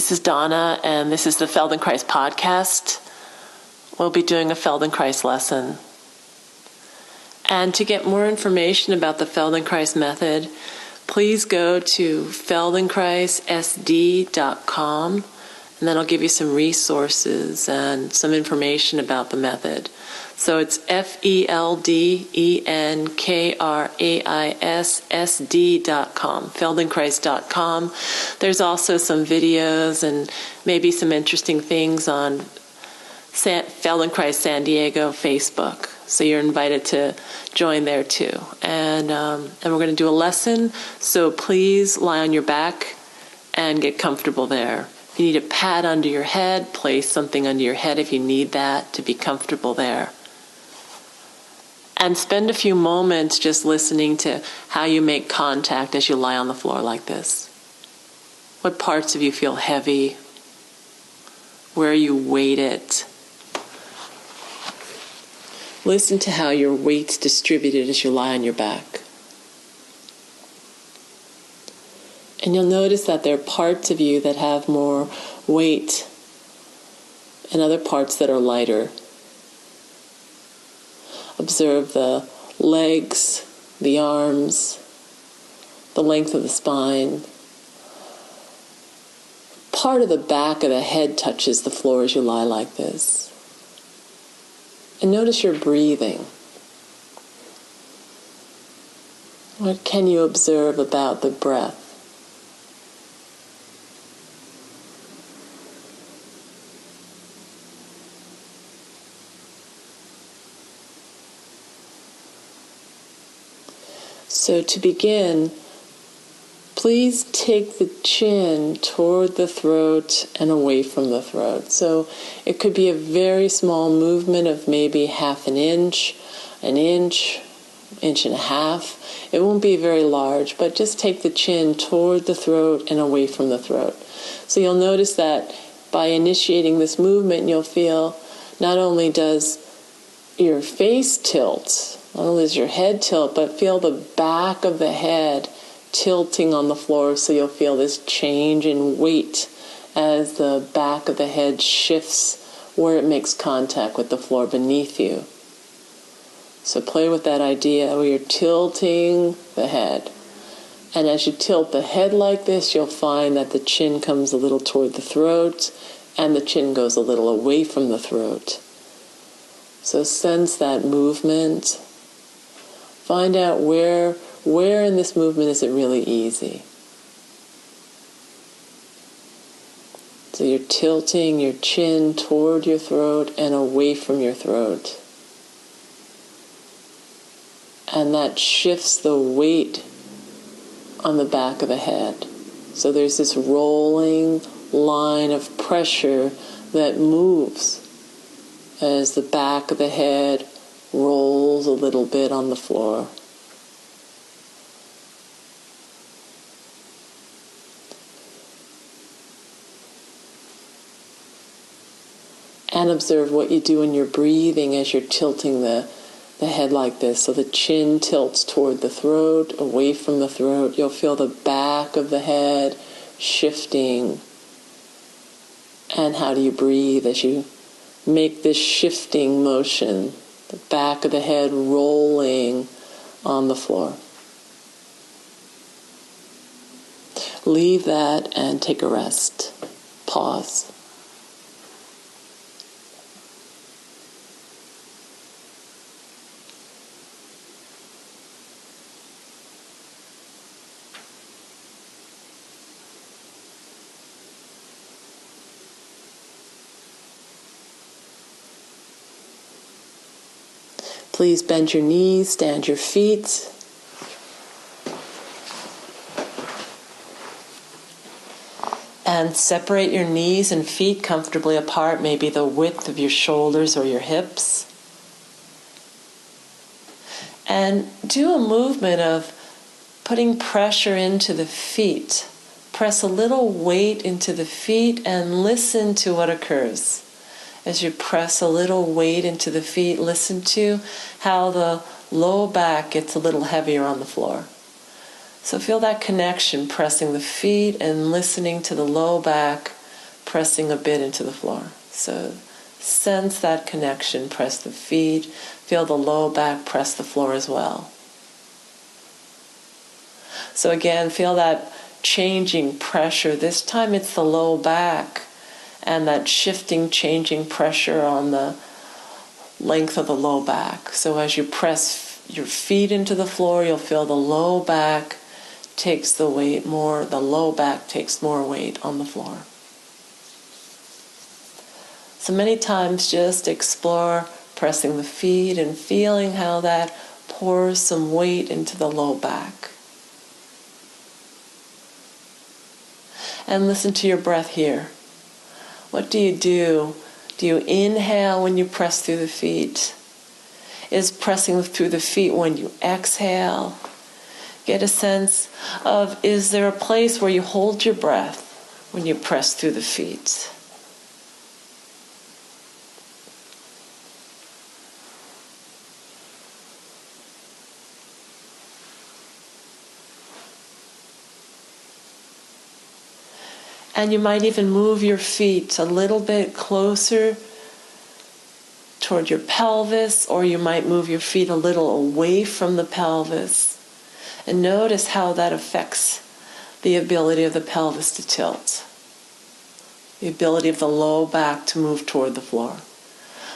This is Donna, and this is the Feldenkrais podcast. We'll be doing a Feldenkrais lesson. And to get more information about the Feldenkrais Method, please go to feldenkraissd.com, and then I'll give you some resources and some information about the method. So it's FELDENKRAISSD.com, feldenkrais.com. There's also some videos and maybe some interesting things on Feldenkrais San Diego Facebook. So you're invited to join there too. And we're going to do a lesson, so please lie on your back and get comfortable there. If you need a pad under your head, place something under your head if you need that to be comfortable there. And spend a few moments just listening to how you make contact as you lie on the floor like this. What parts of you feel heavy? Where you weight it? Listen to how your weight's distributed as you lie on your back. And you'll notice that there are parts of you that have more weight and other parts that are lighter. Observe the legs, the arms, the length of the spine. Part of the back of the head touches the floor as you lie like this. And notice your breathing. What can you observe about the breath? So to begin, please take the chin toward the throat and away from the throat. So it could be a very small movement of maybe half an inch, inch and a half. It won't be very large, but just take the chin toward the throat and away from the throat. So you'll notice that by initiating this movement, you'll feel not only does your face tilt, not only does your head tilt, but feel the back of the head tilting on the floor, so you'll feel this change in weight as the back of the head shifts where it makes contact with the floor beneath you. So play with that idea where you're tilting the head. And as you tilt the head like this, you'll find that the chin comes a little toward the throat and the chin goes a little away from the throat. So sense that movement. Find out where in this movement is it really easy. So you're tilting your chin toward your throat and away from your throat. And that shifts the weight on the back of the head. So there's this rolling line of pressure that moves as the back of the head rolls a little bit on the floor. And observe what you do in your breathing as you're tilting the head like this. So the chin tilts toward the throat, away from the throat. You'll feel the back of the head shifting. And how do you breathe as you make this shifting motion? The back of the head rolling on the floor. Leave that and take a rest. Pause. Please bend your knees, stand your feet. And separate your knees and feet comfortably apart, maybe the width of your shoulders or your hips. And do a movement of putting pressure into the feet. Press a little weight into the feet and listen to what occurs. As you press a little weight into the feet, listen to how the low back gets a little heavier on the floor. So feel that connection, pressing the feet and listening to the low back pressing a bit into the floor. So sense that connection, press the feet, feel the low back press the floor as well. So again, feel that changing pressure. This time it's the low back and that shifting, changing pressure on the length of the low back. So as you press your feet into the floor, you'll feel the low back takes the weight more, the low back takes more weight on the floor. So many times just explore pressing the feet and feeling how that pours some weight into the low back. And listen to your breath here. What do you do? Do you inhale when you press through the feet? Is pressing through the feet when you exhale? Get a sense of, is there a place where you hold your breath when you press through the feet? And you might even move your feet a little bit closer toward your pelvis, or you might move your feet a little away from the pelvis. And notice how that affects the ability of the pelvis to tilt, the ability of the low back to move toward the floor.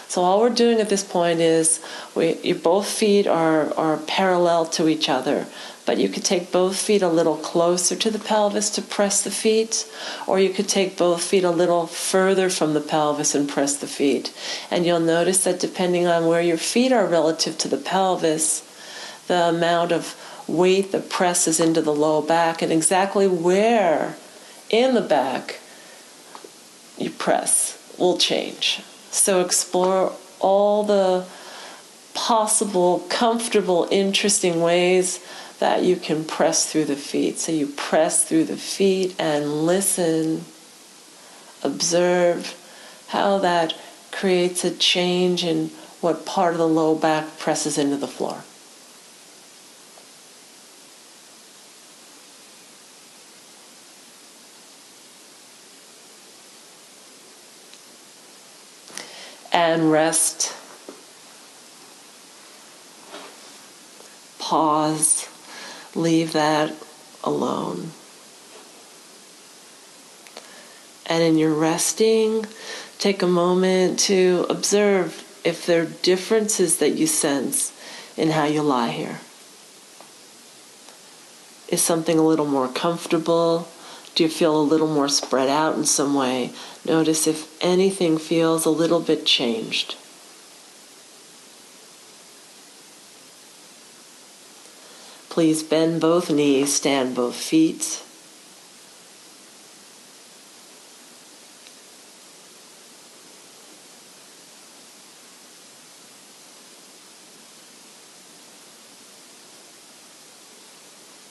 So all we're doing at this point is, your both feet are parallel to each other, but you could take both feet a little closer to the pelvis to press the feet, or you could take both feet a little further from the pelvis and press the feet. And you'll notice that depending on where your feet are relative to the pelvis, the amount of weight that presses into the low back and exactly where in the back you press will change. So explore all the possible, comfortable, interesting ways that you can press through the feet. So you press through the feet and listen, observe how that creates a change in what part of the low back presses into the floor. And rest, pause, leave that alone. And in your resting, take a moment to observe if there are differences that you sense in how you lie here. Is something a little more comfortable? Do you feel a little more spread out in some way? Notice if anything feels a little bit changed. Please bend both knees, stand both feet.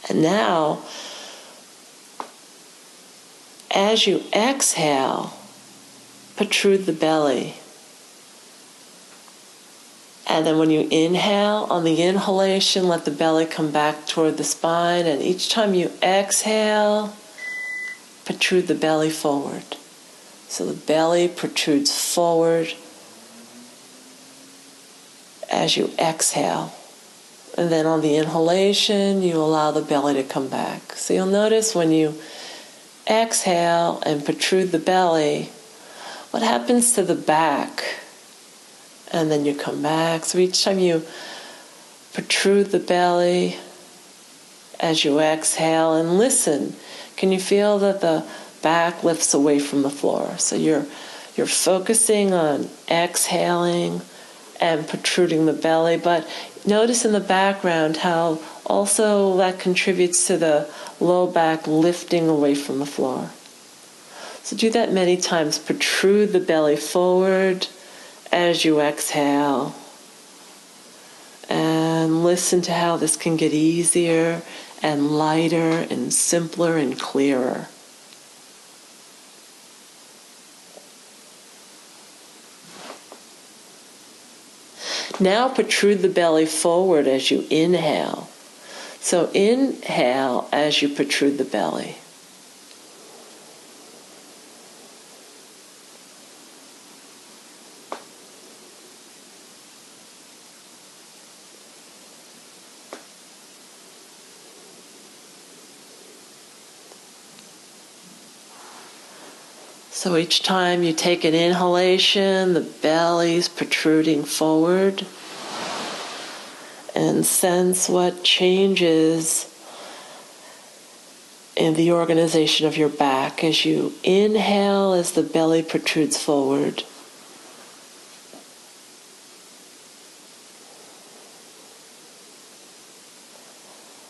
And now, as you exhale, protrude the belly. And then when you inhale, on the inhalation, let the belly come back toward the spine. And each time you exhale, protrude the belly forward. So the belly protrudes forward as you exhale. And then on the inhalation, you allow the belly to come back. So you'll notice when you exhale and protrude the belly, what happens to the back? And then you come back. So each time you protrude the belly as you exhale, and listen, can you feel that the back lifts away from the floor? So you're focusing on exhaling and protruding the belly, but notice in the background how also that contributes to the low back lifting away from the floor. So do that many times. Protrude the belly forward as you exhale. And listen to how this can get easier and lighter and simpler and clearer. Now protrude the belly forward as you inhale. So inhale as you protrude the belly. So each time you take an inhalation, the belly's protruding forward, and sense what changes in the organization of your back as you inhale, as the belly protrudes forward.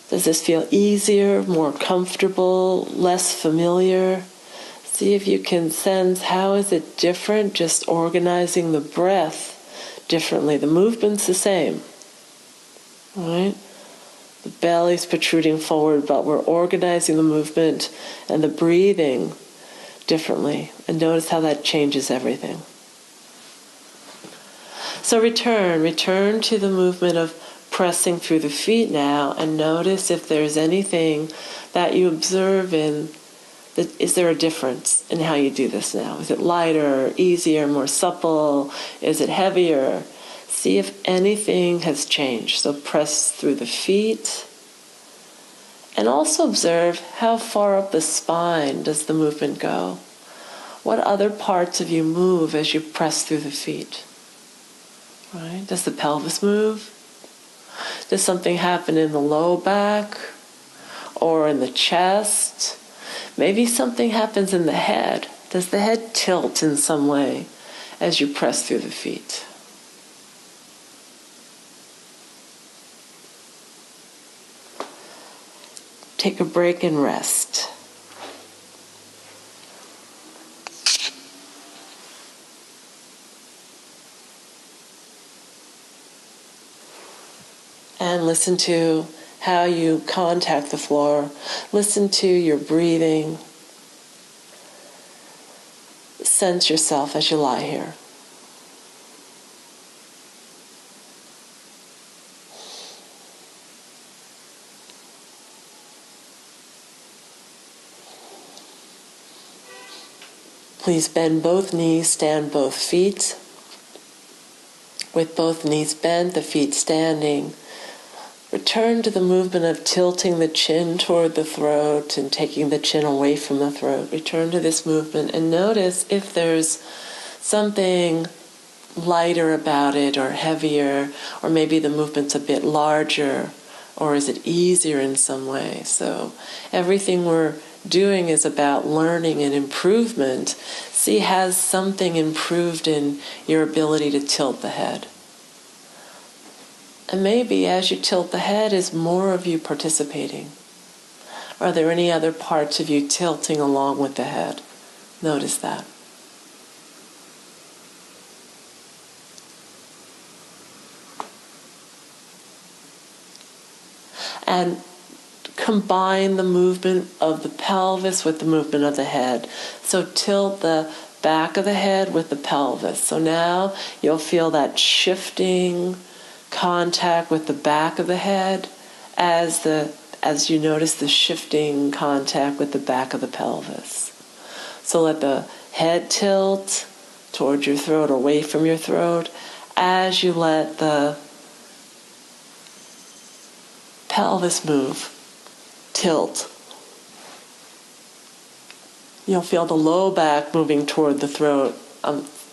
Does this feel easier, more comfortable, less familiar? See if you can sense how is it different, just organizing the breath differently. The movement's the same, right? The belly's protruding forward, but we're organizing the movement and the breathing differently. And notice how that changes everything. So return to the movement of pressing through the feet now, and notice if there's anything that you observe is there a difference in how you do this now? Is it lighter, easier, more supple? Is it heavier? See if anything has changed. So press through the feet. And also observe how far up the spine does the movement go. What other parts of you move as you press through the feet? Right? Does the pelvis move? Does something happen in the low back or in the chest? Maybe something happens in the head. Does the head tilt in some way as you press through the feet? Take a break and rest. And listen to how you contact the floor. Listen to your breathing. Sense yourself as you lie here. Please bend both knees, stand both feet. With both knees bent, the feet standing. Return to the movement of tilting the chin toward the throat and taking the chin away from the throat. Return to this movement and notice if there's something lighter about it or heavier, or maybe the movement's a bit larger, or is it easier in some way? So everything we're doing is about learning and improvement. See, has something improved in your ability to tilt the head? And maybe as you tilt the head, is more of you participating? Are there any other parts of you tilting along with the head? Notice that. And combine the movement of the pelvis with the movement of the head. So tilt the back of the head with the pelvis. So now you'll feel that shifting contact with the back of the head as you notice the shifting contact with the back of the pelvis. So let the head tilt towards your throat, away from your throat, as you let the pelvis move, tilt. You'll feel the low back moving toward the throat,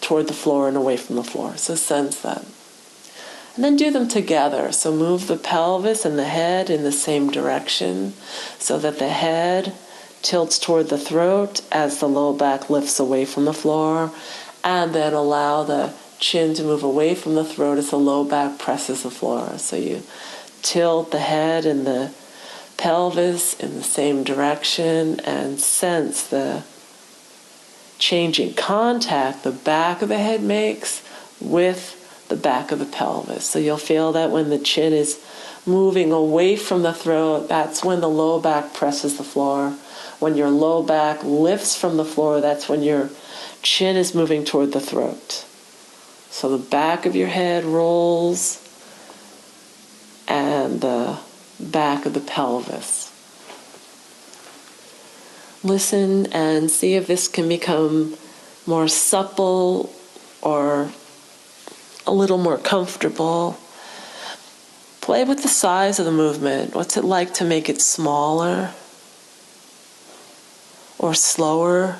toward the floor and away from the floor. So sense that. And then do them together. So move the pelvis and the head in the same direction so that the head tilts toward the throat as the low back lifts away from the floor, and then allow the chin to move away from the throat as the low back presses the floor. So you tilt the head and the pelvis in the same direction and sense the changing contact the back of the head makes with the back of the pelvis. So you'll feel that when the chin is moving away from the throat, that's when the low back presses the floor. When your low back lifts from the floor, that's when your chin is moving toward the throat. So the back of your head rolls and the back of the pelvis. Listen and see if this can become more supple or a little more comfortable. Play with the size of the movement. What's it like to make it smaller or slower?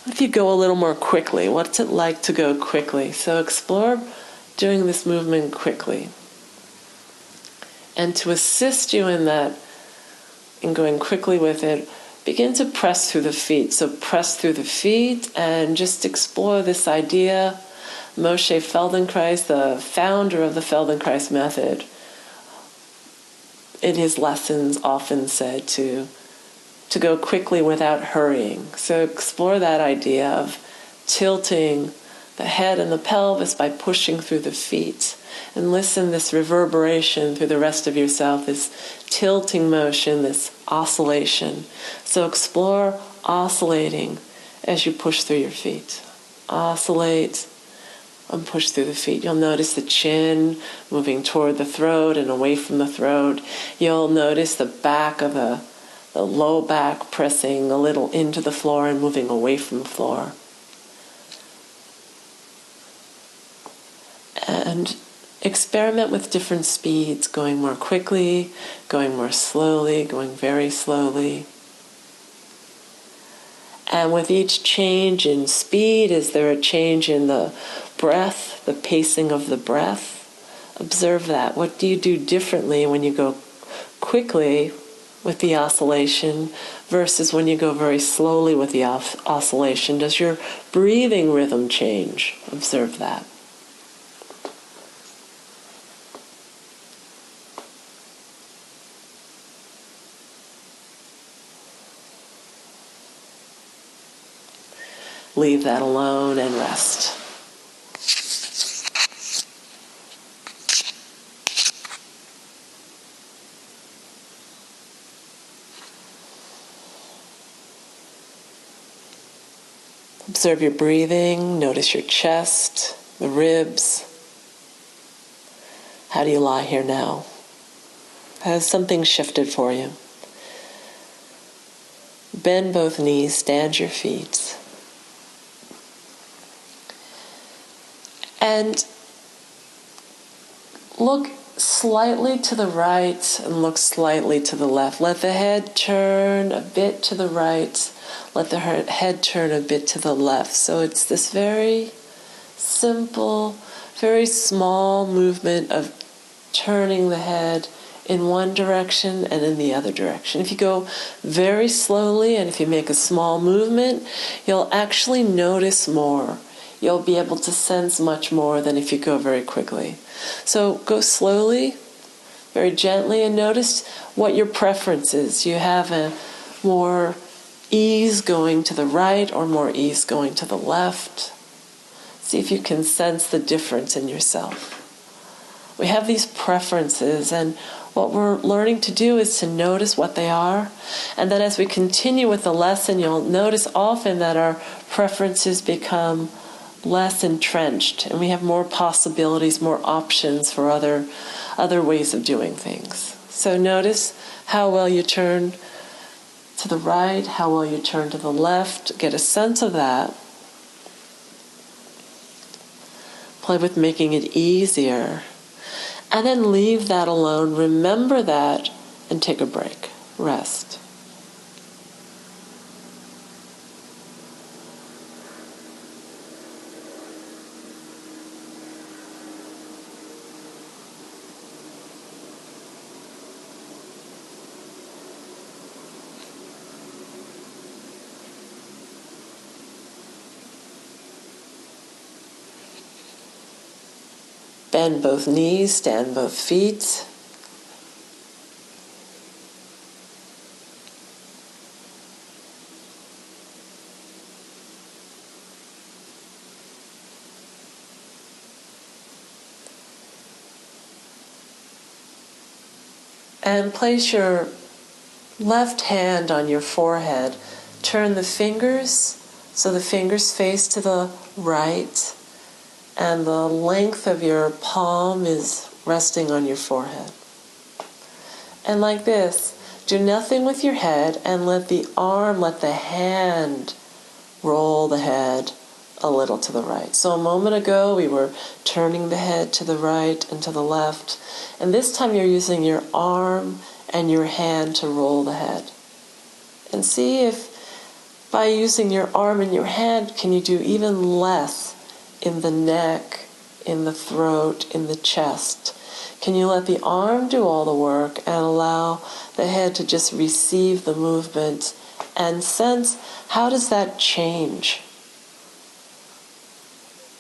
What if you go a little more quickly? What's it like to go quickly? So explore doing this movement quickly. And to assist you in that, in going quickly with it, begin to press through the feet. So press through the feet and just explore this idea. Moshe Feldenkrais, the founder of the Feldenkrais Method, in his lessons often said to go quickly without hurrying. So explore that idea of tilting the head and the pelvis by pushing through the feet. And listen this reverberation through the rest of yourself, this tilting motion, this oscillation. So explore oscillating as you push through your feet. Oscillate and push through the feet. You'll notice the chin moving toward the throat and away from the throat. You'll notice the back of the low back pressing a little into the floor and moving away from the floor. And experiment with different speeds, going more quickly, going more slowly, going very slowly. And with each change in speed, is there a change in the breath, the pacing of the breath? Observe that. What do you do differently when you go quickly with the oscillation versus when you go very slowly with the oscillation? Does your breathing rhythm change? Observe that. Leave that alone and rest. Observe your breathing. Notice your chest, the ribs. How do you lie here now? Has something shifted for you? Bend both knees, stand your feet. And look slightly to the right and look slightly to the left. Let the head turn a bit to the right. Let the head turn a bit to the left. So it's this very simple, very small movement of turning the head in one direction and in the other direction. If you go very slowly and if you make a small movement, you'll actually notice more. You'll be able to sense much more than if you go very quickly. So go slowly, very gently, and notice what your preference is. You have a more ease going to the right or more ease going to the left. See if you can sense the difference in yourself. We have these preferences, and what we're learning to do is to notice what they are. And then as we continue with the lesson, you'll notice often that our preferences become less entrenched, and we have more possibilities, more options for other ways of doing things. So notice how well you turn to the right, how well you turn to the left. Get a sense of that. Play with making it easier. And then leave that alone. Remember that and take a break. Rest. Bend both knees, stand both feet. And place your left hand on your forehead. Turn the fingers so the fingers face to the right. And the length of your palm is resting on your forehead. And like this, do nothing with your head and let the hand roll the head a little to the right. So a moment ago we were turning the head to the right and to the left. And this time you're using your arm and your hand to roll the head. And see if By using your arm and your hand, can you do even less in the neck, in the throat, in the chest? Can you let the arm do all the work and allow the head to just receive the movement and sense how does that change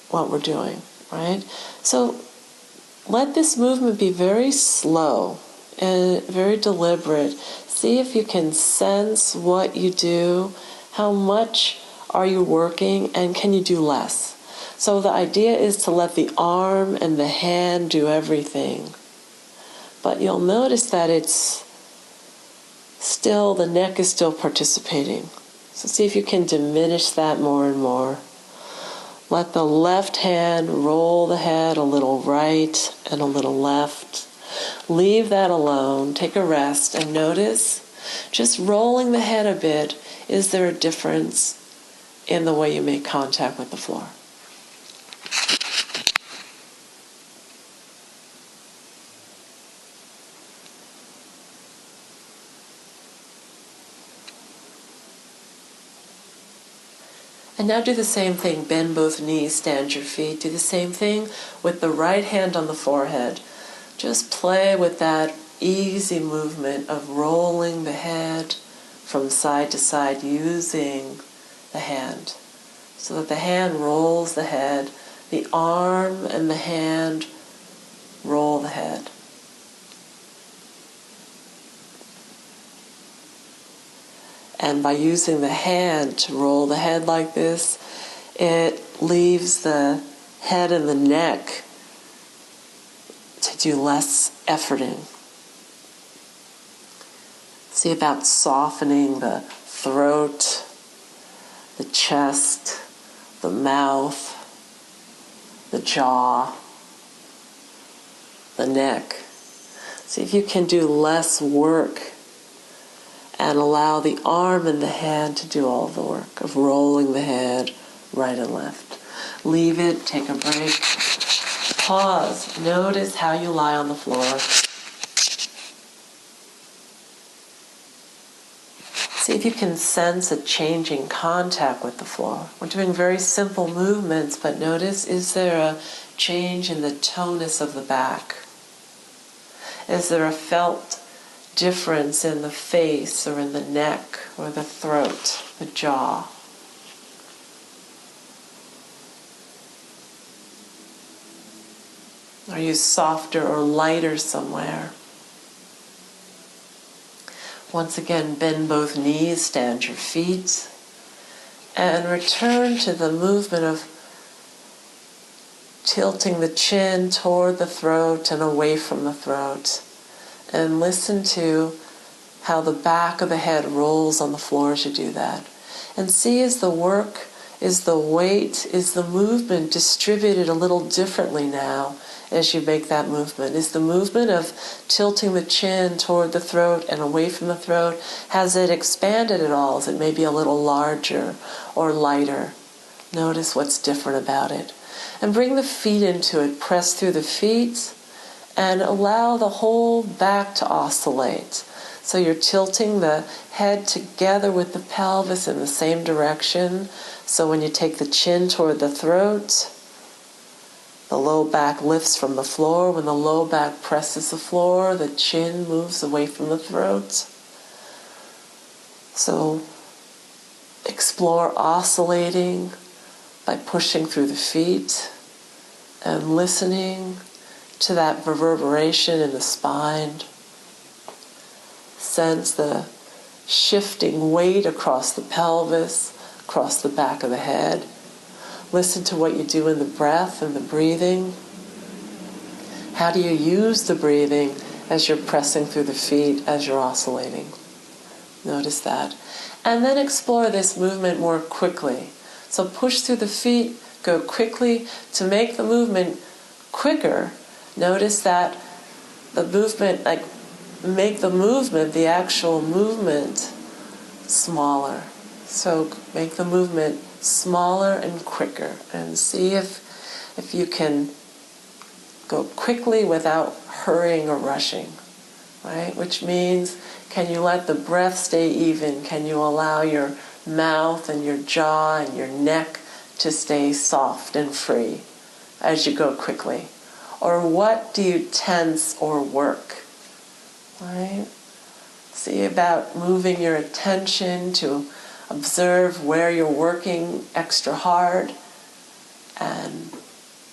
what we're doing, right? So let this movement be very slow and very deliberate. See if you can sense what you do, how much are you working, and can you do less? So the idea is to let the arm and the hand do everything. But you'll notice that it's still, the neck is still participating. So see if you can diminish that more and more. Let the left hand roll the head a little right and a little left. Leave that alone. Take a rest and notice, just rolling the head a bit, is there a difference in the way you make contact with the floor? And now do the same thing. Bend both knees, stand your feet. Do the same thing with the right hand on the forehead. Just play with that easy movement of rolling the head from side to side using the hand. So that the hand rolls the head, the arm and the hand roll the head. And by using the hand to roll the head like this, it leaves the head and the neck to do less efforting. See about softening the throat, the chest, the mouth, the jaw, the neck. See if you can do less work and allow the arm and the hand to do all the work of rolling the head right and left. Leave it, take a break, pause, notice how you lie on the floor. See if you can sense a changing contact with the floor. We're doing very simple movements, but notice, is there a change in the tonus of the back? Is there a felt difference in the face or in the neck or the throat, the jaw? Are you softer or lighter somewhere? Once again, bend both knees, stand your feet, and return to the movement of tilting the chin toward the throat and away from the throat. And listen to how the back of the head rolls on the floor as you do that. And see, is the work, is the weight, is the movement distributed a little differently now as you make that movement? Is the movement of tilting the chin toward the throat and away from the throat, has it expanded at all? Is it maybe a little larger or lighter? Notice what's different about it. And bring the feet into it. Press through the feet and allow the whole back to oscillate. So you're tilting the head together with the pelvis in the same direction. So when you take the chin toward the throat, the low back lifts from the floor. When the low back presses the floor, the chin moves away from the throat. So explore oscillating by pushing through the feet and listening to that reverberation in the spine. Sense the shifting weight across the pelvis, across the back of the head. Listen to what you do in the breath and the breathing. How do you use the breathing as you're pressing through the feet, as you're oscillating? Notice that. And then explore this movement more quickly. So push through the feet, go quickly. To make the movement quicker, notice that the movement, make the movement, the actual movement, smaller. So make the movement smaller and quicker, and see if you can go quickly without hurrying or rushing, right? Which means, can you let the breath stay even? Can you allow your mouth and your jaw and your neck to stay soft and free as you go quickly? Or what do you tense or work? Right? See about moving your attention to observe where you're working extra hard and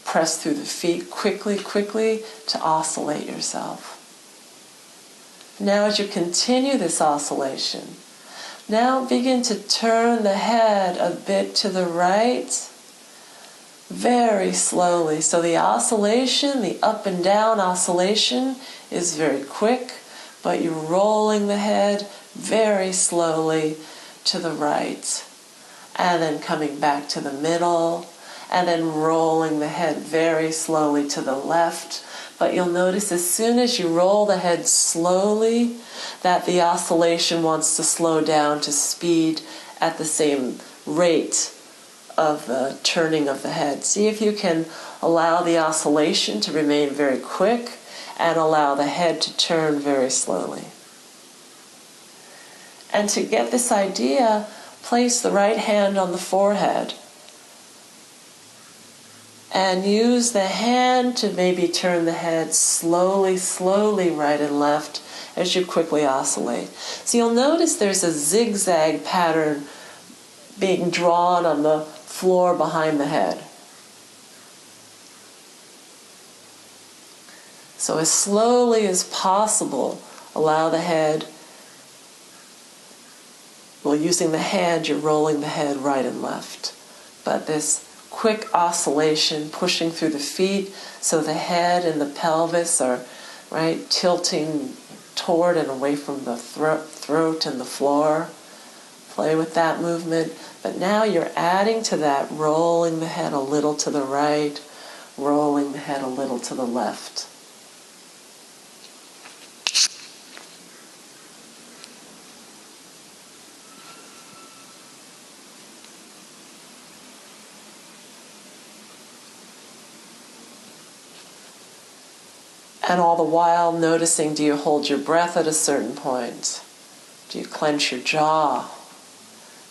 press through the feet quickly to oscillate yourself. Now as you continue this oscillation, now begin to turn the head a bit to the right, very slowly. So the oscillation, the up and down oscillation is very quick, but you're rolling the head very slowly to the right, and then coming back to the middle, and then rolling the head very slowly to the left. But you'll notice as soon as you roll the head slowly, that the oscillation wants to slow down to speed at the same rate of the turning of the head. See if you can allow the oscillation to remain very quick and allow the head to turn very slowly. And to get this idea, place the right hand on the forehead and use the hand to maybe turn the head slowly right and left as you quickly oscillate. So you'll notice there's a zigzag pattern being drawn on the floor behind the head. So as slowly as possible, allow the head, well, using the hand, you're rolling the head right and left. But this quick oscillation, pushing through the feet, so the head and the pelvis are tilting toward and away from the throat and the floor. Play with that movement. But now you're adding to that, rolling the head a little to the right, rolling the head a little to the left. And all the while noticing, do you hold your breath at a certain point? Do you clench your jaw?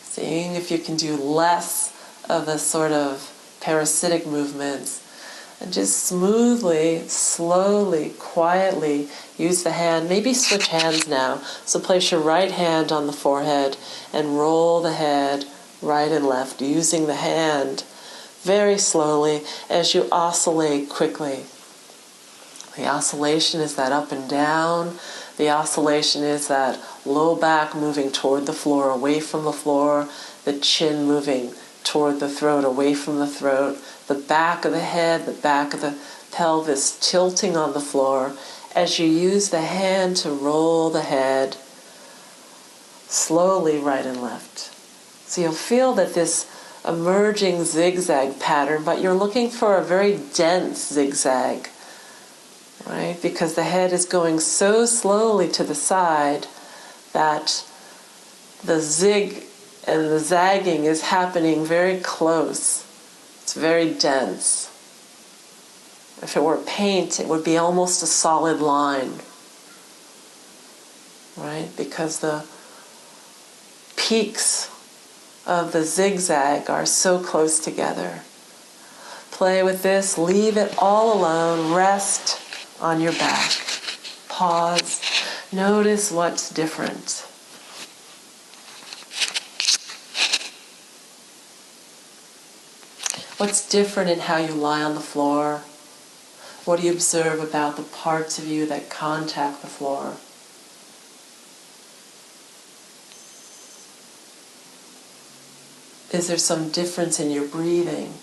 Seeing if you can do less of the sort of parasitic movements. And just smoothly, slowly, quietly use the hand. Maybe switch hands now. So place your right hand on the forehead and roll the head right and left, using the hand very slowly as you oscillate quickly. The oscillation is that up and down. The oscillation is that low back moving toward the floor, away from the floor. The chin moving toward the throat, away from the throat. The back of the head, the back of the pelvis tilting on the floor as you use the hand to roll the head slowly right and left. So you'll feel that this emerging zigzag pattern, but you're looking for a very dense zigzag. Right? Because the head is going so slowly to the side that the zig and the zagging is happening very close. It's very dense. If it were paint, it would be almost a solid line. Right? Because the peaks of the zigzag are so close together. Play with this, leave it all alone, rest on your back. Pause. Notice what's different. What's different in how you lie on the floor? What do you observe about the parts of you that contact the floor? Is there some difference in your breathing?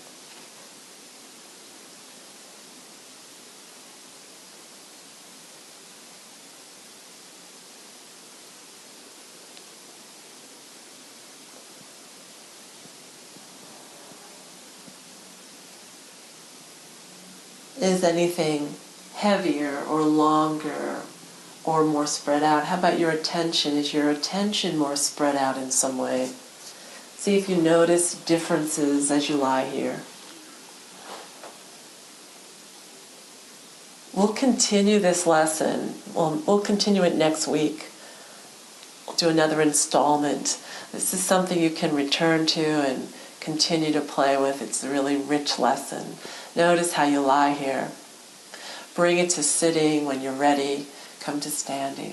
Is anything heavier or longer or more spread out? How about your attention? Is your attention more spread out in some way? See if you notice differences as you lie here. We'll continue this lesson. We'll continue it next week. do another installment. This is something you can return to and continue to play with. It's a really rich lesson. Notice how you lie here. Bring it to sitting. When you're ready, come to standing.